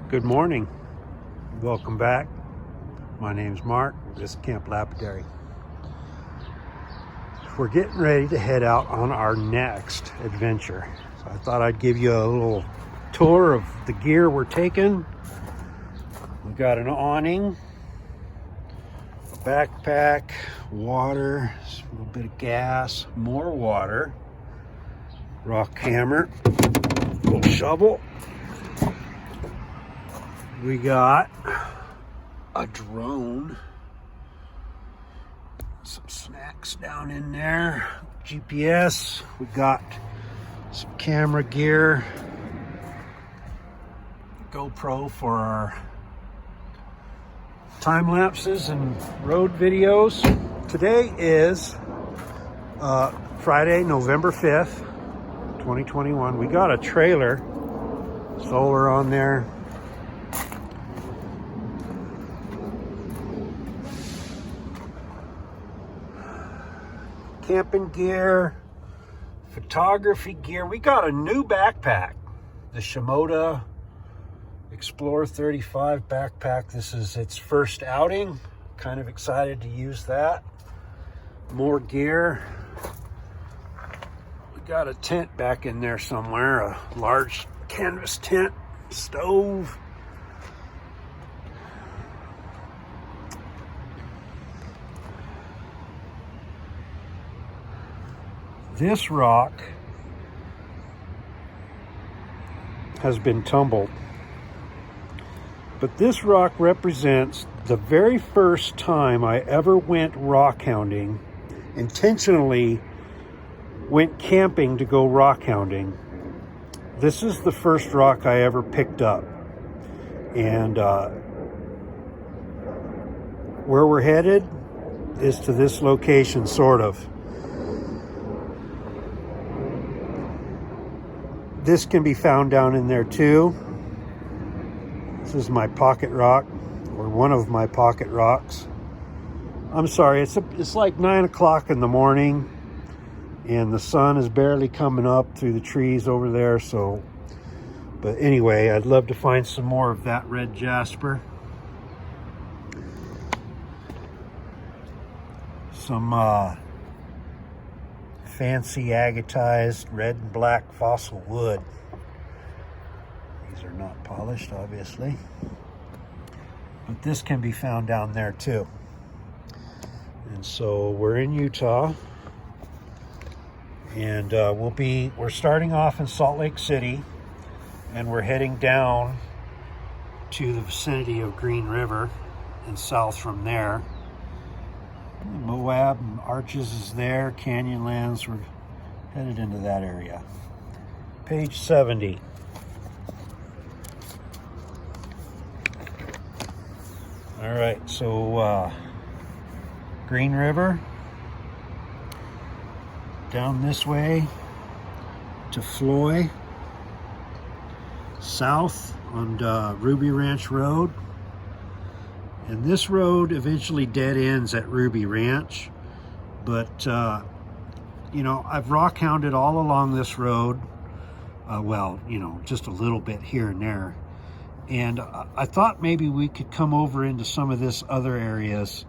Good morning. Welcome back. My name's Mark. This is Camp Lapidary. We're getting ready to head out on our next adventure. So I thought I'd give you a little tour of the gear we're taking. We got an awning, a backpack, water, a little bit of gas, more water, rock hammer, little shovel. We got a drone, some snacks down in there, GPS. We got some camera gear, GoPro for our time lapses and road videos. Today is Friday, November 5th, 2021. We got a trailer, solar on there. Camping gear, photography gear. We got a new backpack, the Shimoda Explorer 35 backpack. This is its first outing. Kind of excited to use that. More gear. We got a tent back in there somewhere, a large canvas tent, stove. This rock has been tumbled, but this rock represents the very first time I ever went rockhounding, intentionally went camping to go rockhounding. This is the first rock I ever picked up, and where we're headed is to this location, sort of. This can be found down in there too. This is my pocket rock, or one of my pocket rocks. I'm sorry, it's like 9 o'clock in the morning and the sun is barely coming up through the trees over there. So, but anyway, I'd love to find some more of that red jasper. Some fancy agatized red and black fossil wood. These are not polished, obviously, but this can be found down there too. And so we're in Utah, and we're starting off in Salt Lake City, and we're heading down to the vicinity of Green River and south from there. Moab and Arches is there, Canyonlands. We're headed into that area. Page 70. All right, so Green River, down this way to Floy, south on Ruby Ranch Road. And this road eventually dead ends at Ruby Ranch, but you know, I've rockhounded all along this road. Well, you know, just a little bit here and there. And I thought maybe we could come over into some of this other areas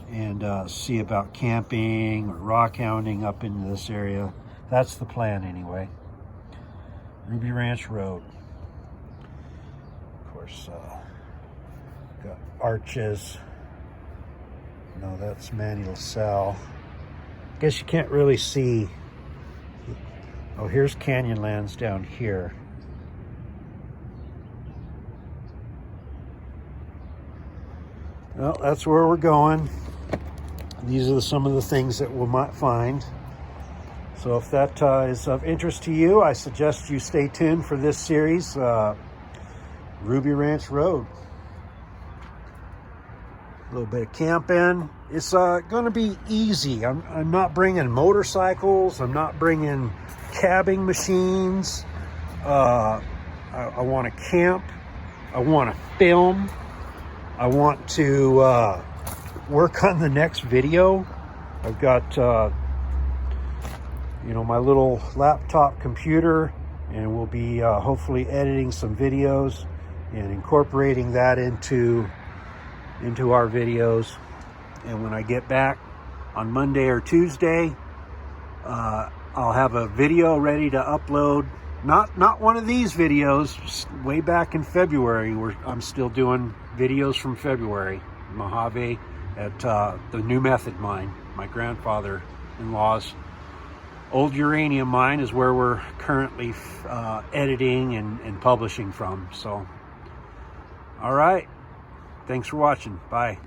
and see about camping or rockhounding up into this area. That's the plan anyway. Ruby Ranch Road. Of course, got Arches. No, that's Manny LaSalle. Guess you can't really see. Oh, here's Canyonlands down here. Well, that's where we're going. These are some of the things that we might find. So if that is of interest to you, I suggest you stay tuned for this series, Ruby Ranch Road. A little bit of camping. It's going to be easy. I'm not bringing motorcycles. I'm not bringing cabbing machines. I want to camp. I want to film. I want to work on the next video. I've got you know, my little laptop computer, and we'll be hopefully editing some videos and incorporating that into our videos. And when I get back on Monday or Tuesday, I'll have a video ready to upload. Not one of these videos, way back in February, where I'm still doing videos from February. Mojave at the New Method mine. My grandfather-in-law's old uranium mine is where we're currently editing and publishing from. So, all right. Thanks for watching. Bye.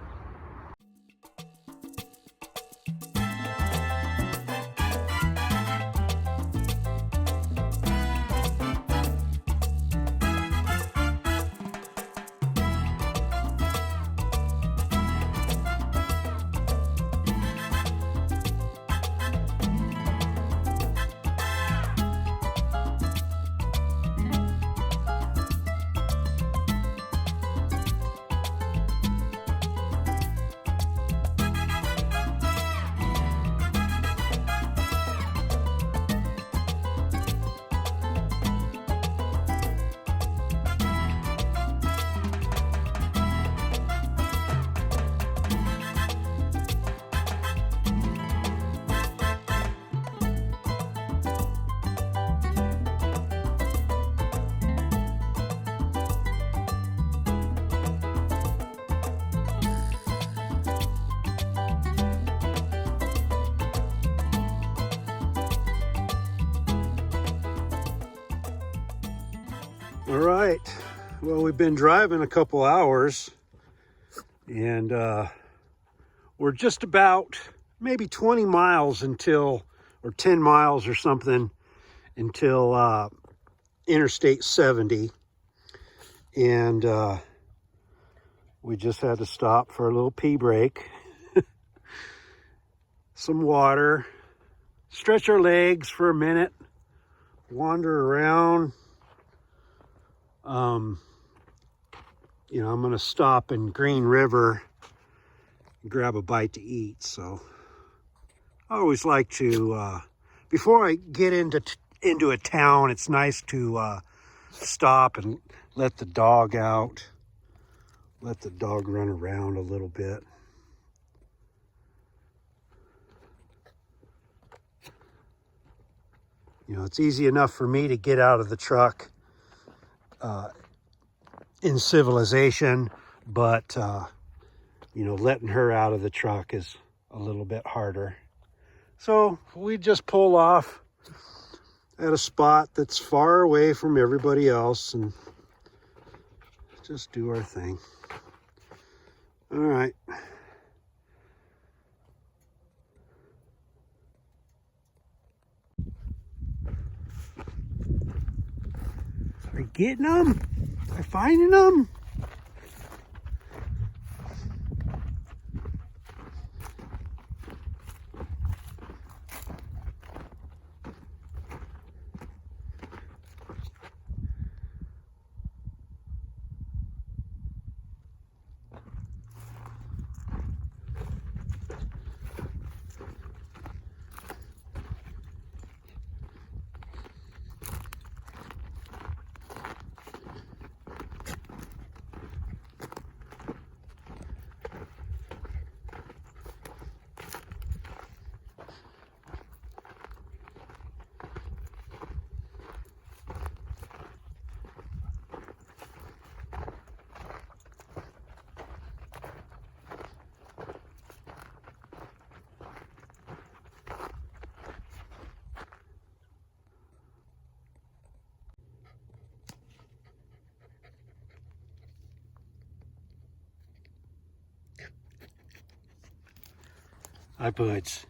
All right, well, we've been driving a couple hours, and we're just about maybe 20 miles until, or 10 miles or something, until Interstate 70. And we just had to stop for a little pee break, some water, stretch our legs for a minute, wander around. You know, I'm going to stop in Green River and grab a bite to eat. So I always like to, before I get into a town, it's nice to stop and let the dog out, let the dog run around a little bit. You know, it's easy enough for me to get out of the truck in civilization, but you know, letting her out of the truck is a little bit harder. So we just pull off at a spot that's far away from everybody else and just do our thing. All right. Are you getting them? Are you finding them? Hi, buds.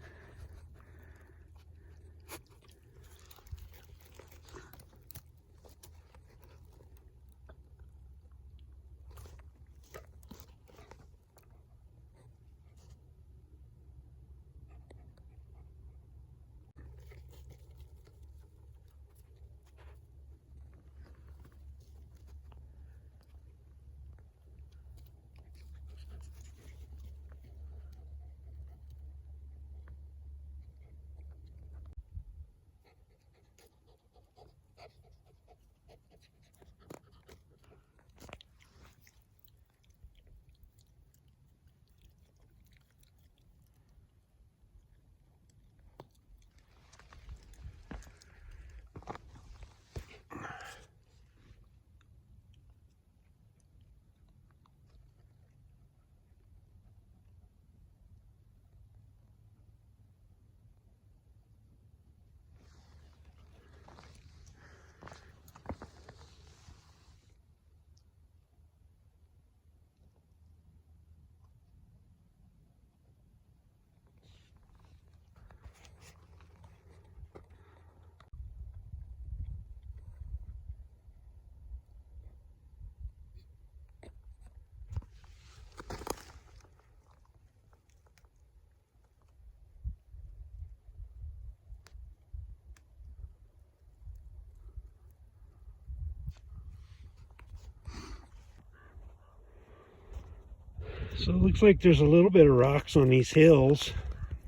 So it looks like there's a little bit of rocks on these hills.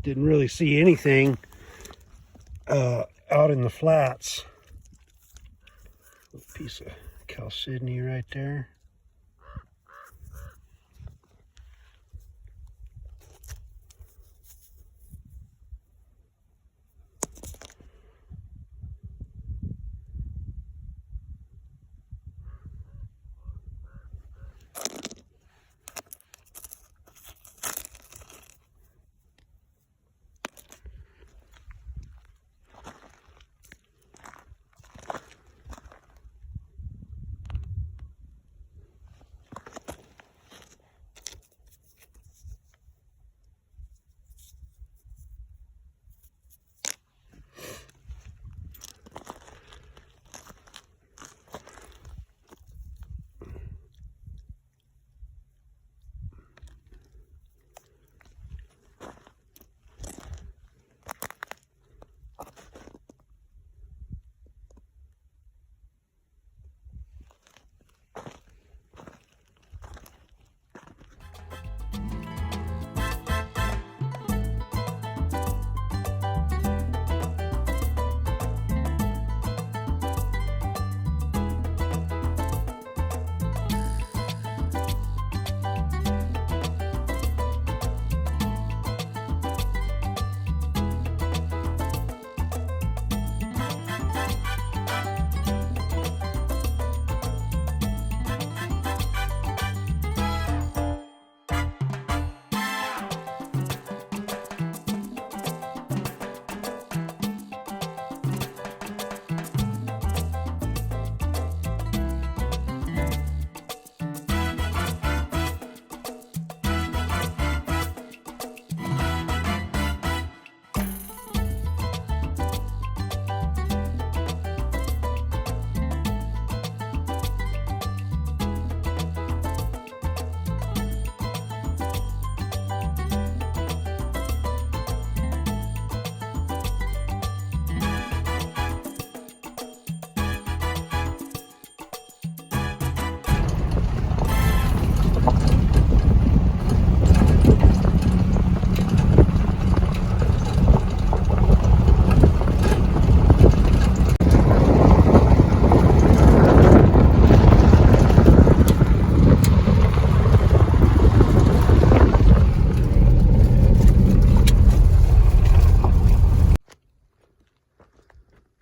Didn't really see anything out in the flats. A piece of chalcedony right there.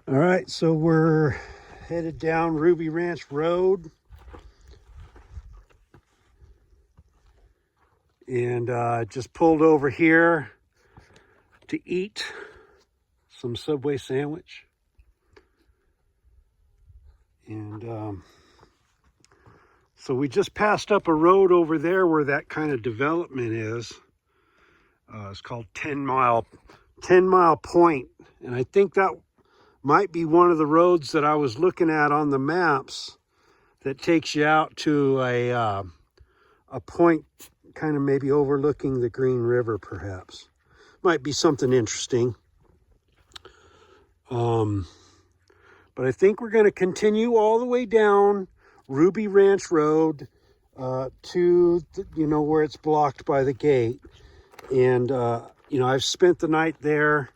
All right, so we're headed down Ruby Ranch Road. And just pulled over here to eat some Subway sandwich. And so we just passed up a road over there where that kind of development is. It's called 10 Mile Point. And I think that might be one of the roads that I was looking at on the maps that takes you out to a point kind of maybe overlooking the Green River, perhaps. Might be something interesting. But I think we're going to continue all the way down Ruby Ranch Road to, where it's blocked by the gate. And, I've spent the night there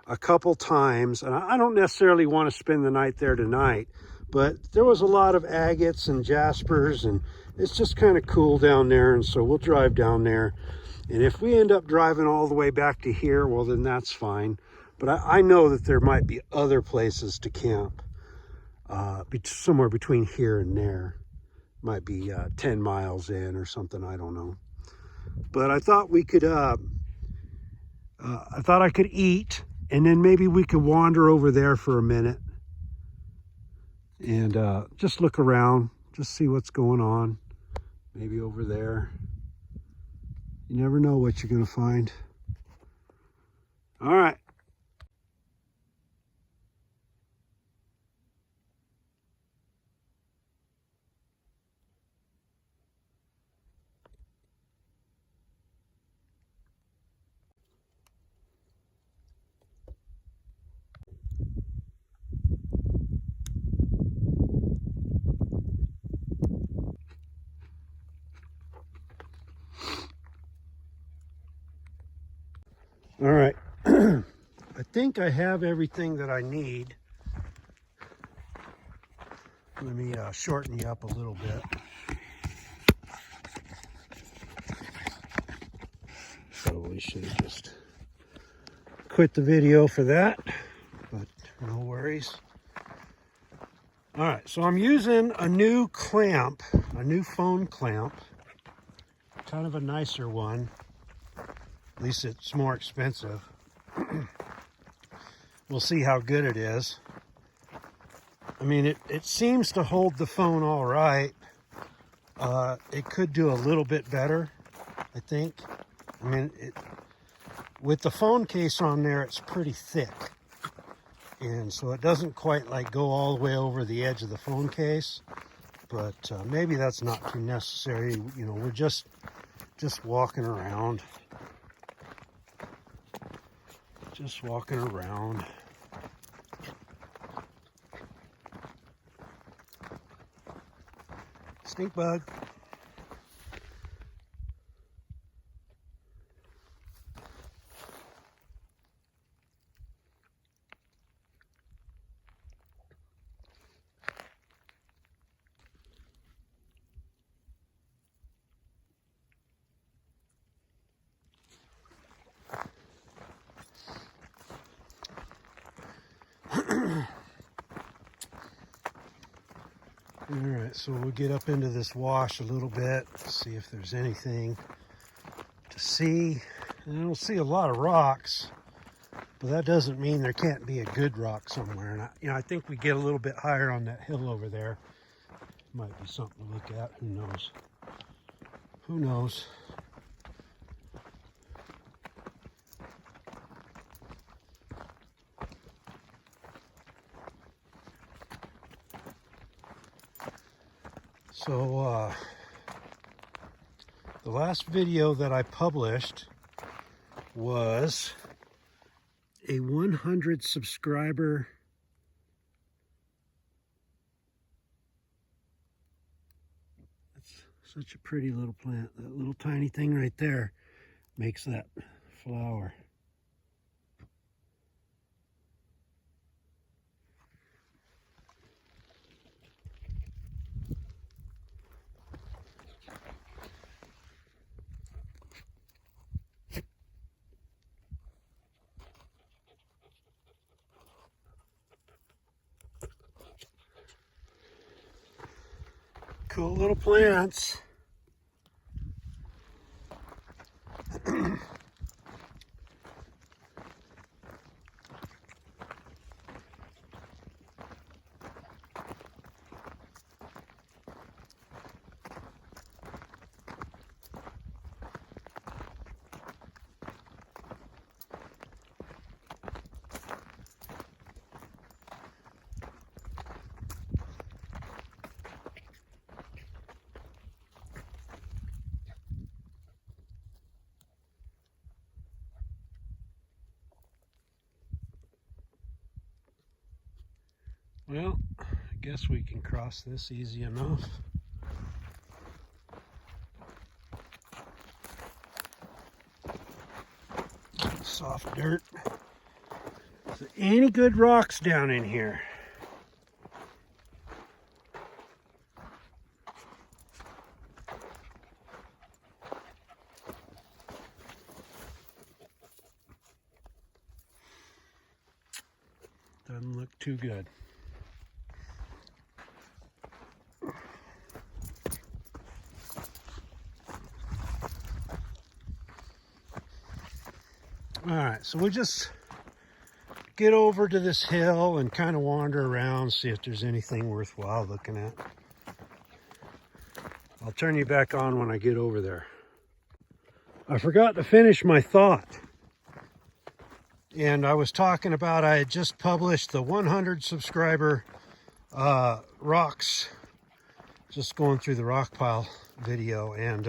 a couple times, and I don't necessarily want to spend the night there tonight, but there was a lot of agates and jaspers, and it's just kind of cool down there, and so we'll drive down there. And if we end up driving all the way back to here, well, then that's fine. But I know that there might be other places to camp, somewhere between here and there. Might be 10 miles in or something, I don't know. But I thought we could, I thought I could eat, and then maybe we could wander over there for a minute and just look around, just see what's going on. Maybe over there. You never know what you're going to find. All right. All right. I think I have everything that I need. Let me shorten you up a little bit. Probably should have just quit the video for that, but no worries. All right, so I'm using a new clamp, a new phone clamp, kind of a nicer one. At least it's more expensive. We'll see how good it is. I mean, it seems to hold the phone all right. It could do a little bit better, I think. I mean, with the phone case on there, it's pretty thick. And so it doesn't quite like go all the way over the edge of the phone case. But maybe that's not too necessary. You know, we're just walking around. Just walking around. Stink bug. All right, so we'll get up into this wash a little bit, see if there's anything to see. And I don't see a lot of rocks, but that doesn't mean there can't be a good rock somewhere. And I think we get a little bit higher on that hill over there. Might be something to look at. Who knows? Who knows? So the last video that I published was a 100 subscriber such a pretty little plant. That little tiny thing right there makes that flower. Cool little plants. Well, I guess we can cross this easy enough. Soft dirt. Is there any good rocks down in here? Doesn't look too good. All right, so we just get over to this hill and kind of wander around, see if there's anything worthwhile looking at. I'll turn you back on when I get over there. I forgot to finish my thought. And I was talking about I had just published the 100 subscriber rocks, just going through the rock pile video, and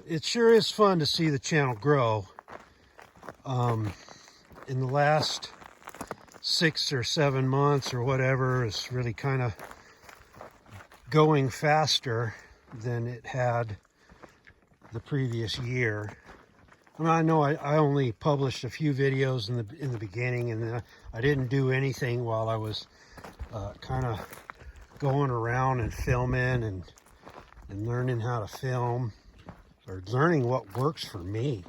it sure is fun to see the channel grow. In the last 6 or 7 months or whatever, it's really kind of going faster than it had the previous year. I mean, I know I only published a few videos in the beginning, and then I didn't do anything while I was kind of going around and filming and learning how to film, or learning what works for me.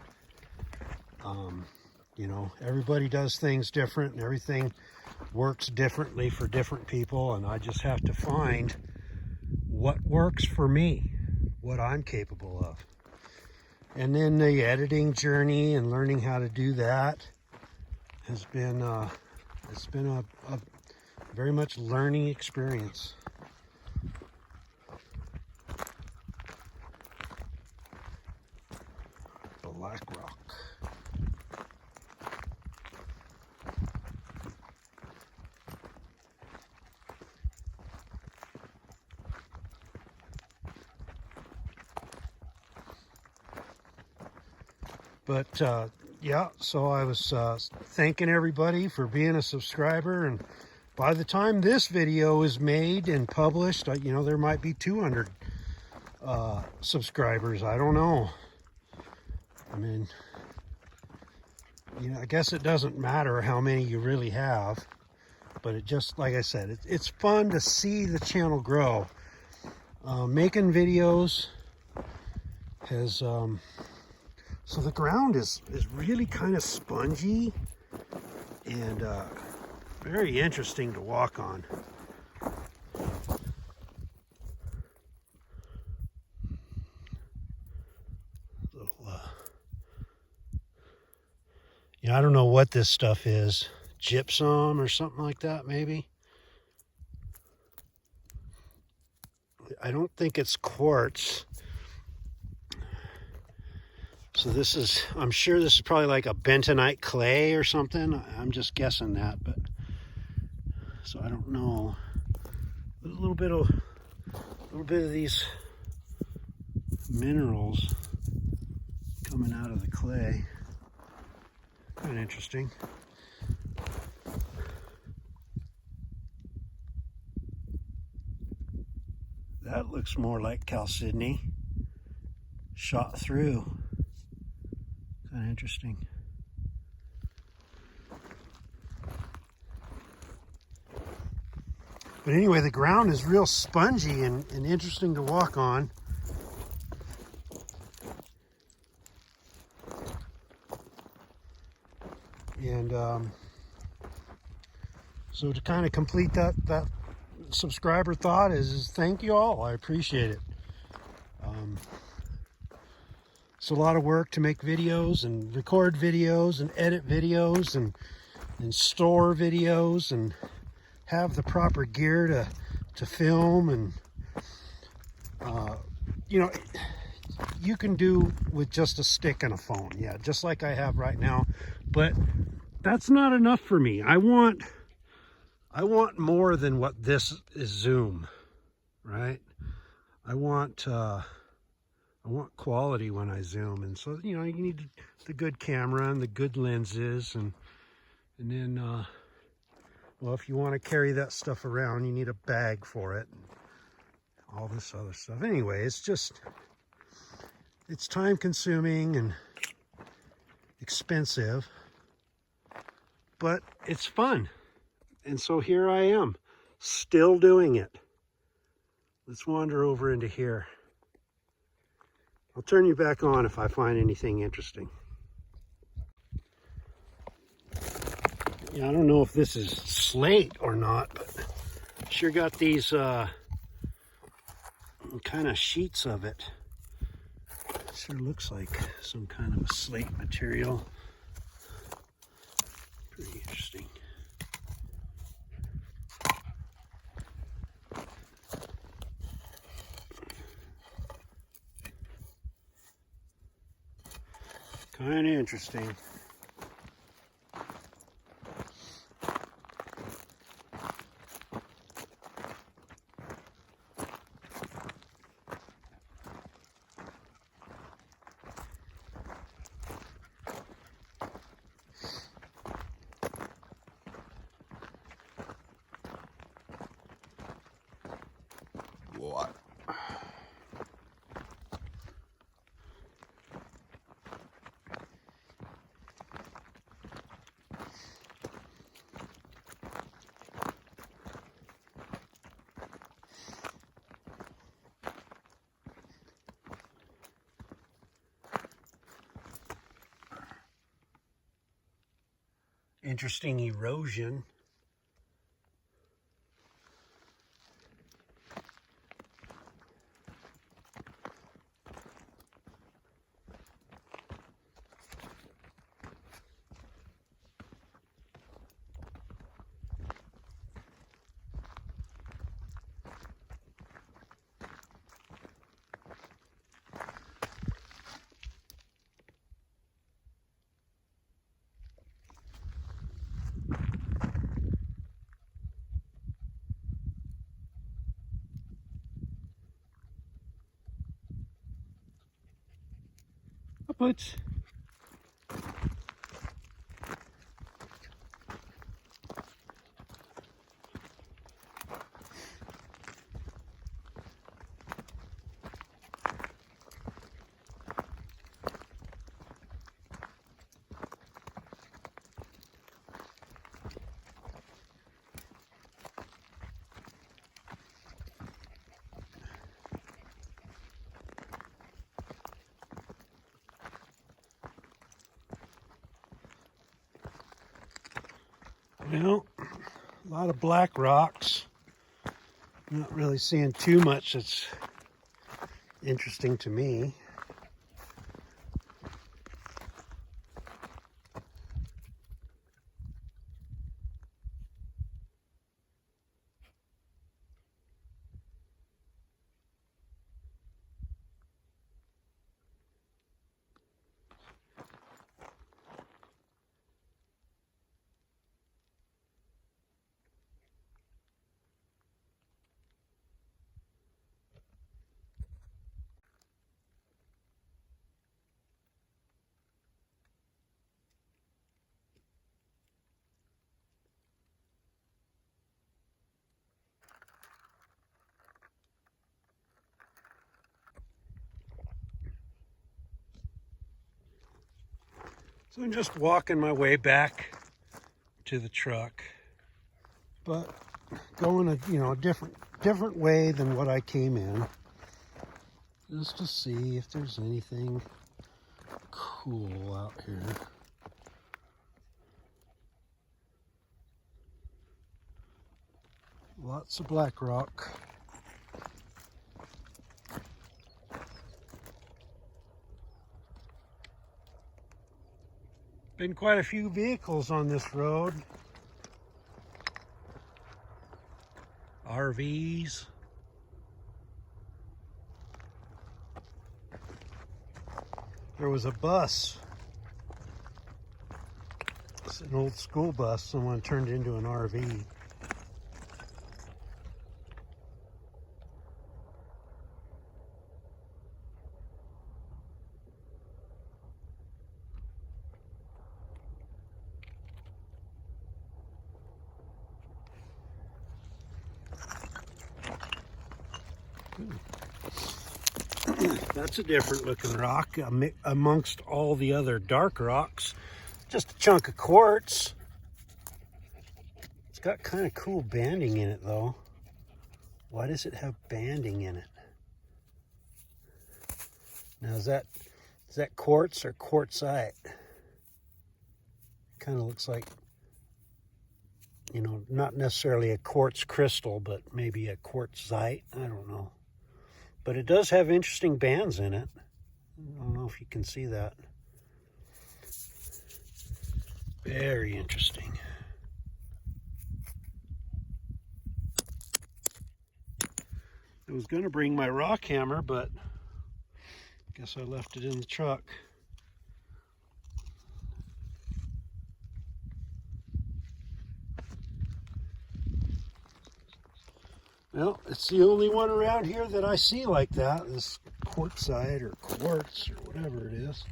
You know, everybody does things different, and everything works differently for different people, and I just have to find what works for me, what I'm capable of. And then the editing journey and learning how to do that has been it's been a very much learning experience. Black rock. But yeah, so I was thanking everybody for being a subscriber, and by the time this video is made and published, you know, there might be 200 subscribers. I don't know. I mean, you know, I guess it doesn't matter how many you really have, but it just, like I said, it's fun to see the channel grow. Making videos has so the ground is really kind of spongy and very interesting to walk on. Yeah, I don't know what this stuff is. Gypsum or something like that, maybe. I don't think it's quartz. So this is, I'm sure this is probably like a bentonite clay or something. I'm just guessing that, but so I don't know. There's a little bit of these minerals coming out of the clay. Kind of interesting. That looks more like chalcedony shot through. Kind of interesting. But anyway, the ground is real spongy and interesting to walk on. And so to kind of complete that subscriber thought is thank you all. I appreciate it. It's a lot of work to make videos and record videos and edit videos and store videos and have the proper gear to film, and you know, you can do with just a stick and a phone, yeah, just like I have right now, but that's not enough for me. I want more than what this is zoom, right? I want quality when I zoom, and so, you know, you need the good camera and the good lenses, and then well, if you want to carry that stuff around, you need a bag for it, and all this other stuff. Anyway, it's time consuming and expensive, but it's fun. And so here I am, still doing it. Let's wander over into here. I'll turn you back on if I find anything interesting. Yeah, I don't know if this is slate or not, but sure got these kind of sheets of it. Sure looks like some kind of a slate material. Pretty interesting. Kind of interesting. What? Interesting erosion. Upwards. Well, a lot of black rocks. Not really seeing too much that's interesting to me. So I'm just walking my way back to the truck, but going a different way than what I came in, just to see if there's anything cool out here. Lots of black rock. Been quite a few vehicles on this road. RVs. There was a bus. It's an old school bus. Someone turned into an RV. That's a different looking rock amongst all the other dark rocks. Just a chunk of quartz. It's got kind of cool banding in it though. Why does it have banding in it? Now is that quartz or quartzite? Kind of looks like, not necessarily a quartz crystal, but maybe a quartzite. I don't know. But it does have interesting bands in it. I don't know if you can see that. Very interesting. I was going to bring my rock hammer, but I guess I left it in the truck. Well, it's the only one around here that I see like that, this quartzite or quartz or whatever it is.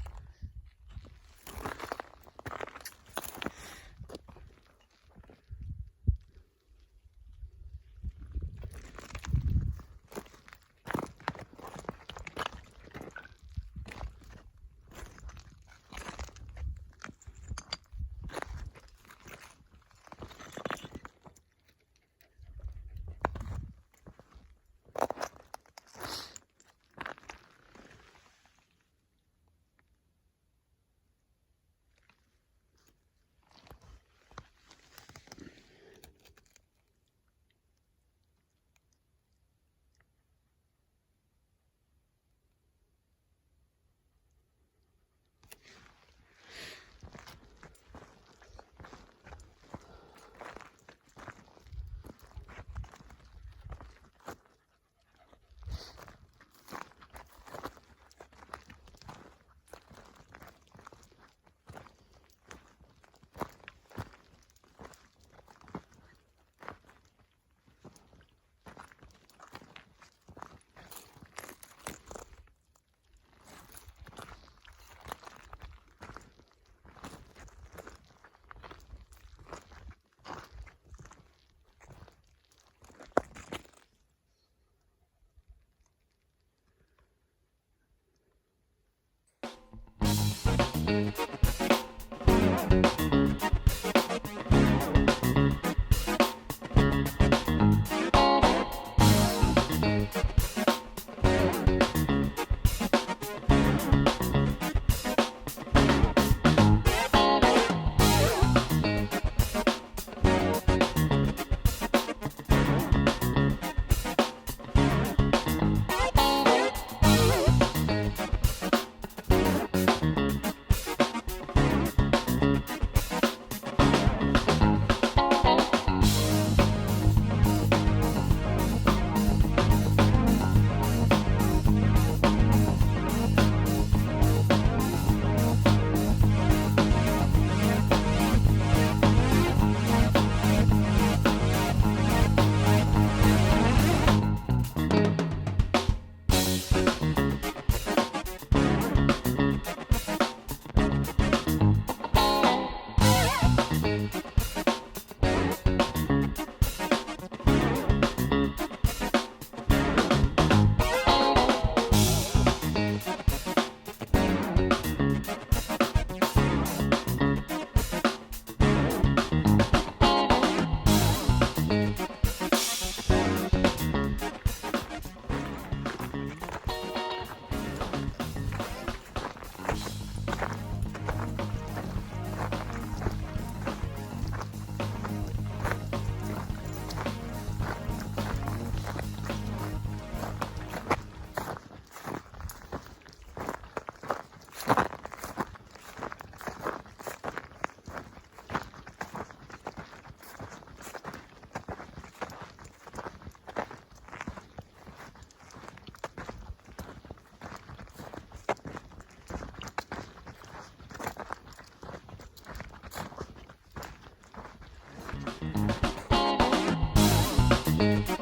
Thank you.